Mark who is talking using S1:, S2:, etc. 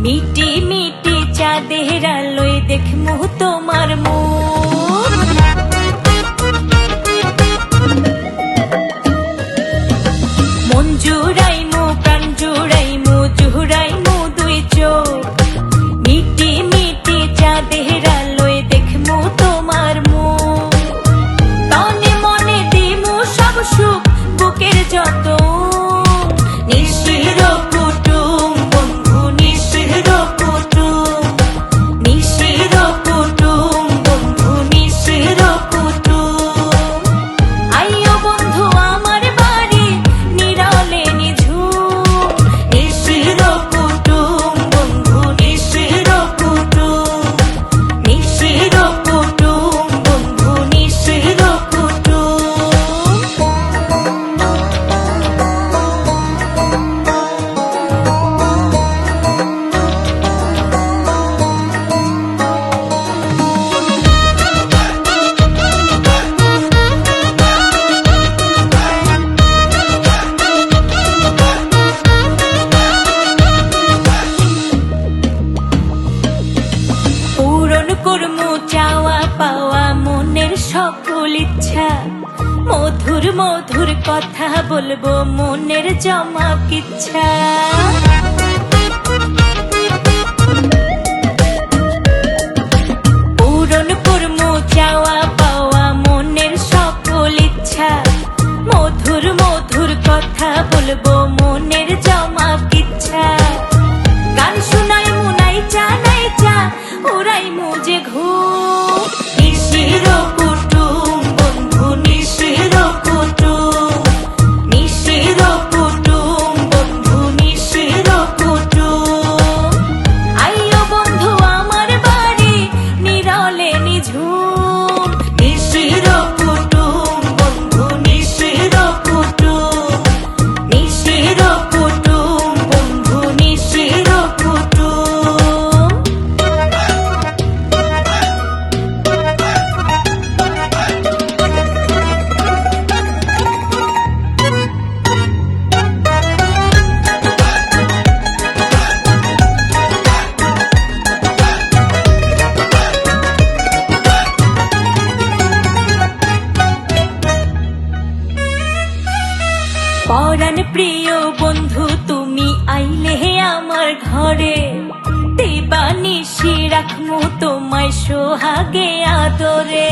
S1: মিটি মিটি চাঁদের আলোয় দেখমু তোমার মুখ। মন জুড়াইমু প্রাণ জুড়াইমু জুড়াইমু দুই চোখ, মিটি মিটি চাঁদের আলোয় দেখমু তোমার মুখ। তনে মনে দিমু সব সুখ বুকের যত, নিশির কুটুম বন্ধু নিশির কুটুম, নিশির কুটুম বন্ধু নিশির কুটুম। আইও বন্ধু আমার বাড়ি নিরলে নিঝুম, নিশির কুটুম বন্ধু নিশির কুটুম, নিশির কুটুম বন্ধু নিশির কুটুম। পূরণ করমু চাওয়া পাওয়া মনের সকল ইচ্ছা, মধুর মধুর কথা বলবো মনের জমা কিচ্ছা। পূরণ করমু চাওয়া পাওয়া মনের সকল ইচ্ছা, মধুর মধুর কথা বলবো মনের জমা কিচ্ছা। গান শুনাই মুনাইচা নাইচা উড়াইমু যে ঘুম, নিশির কুটুম বন্ধু নিশির কুটুম, নিশির কুটুম বন্ধু নিশির কুটুম। আইও বন্ধু আমার বাড়ি নিরলে নিঝুম, নিশির কুটুম বন্ধু নিশির কুটুম, নিশির কুটুম বন্ধু নিশির কুটুম। পরাণ প্রিয় বন্ধু তুমি আইলে আমার ঘরে, দিবানিশি রাখমু তোমায় সোহাগে আদরে।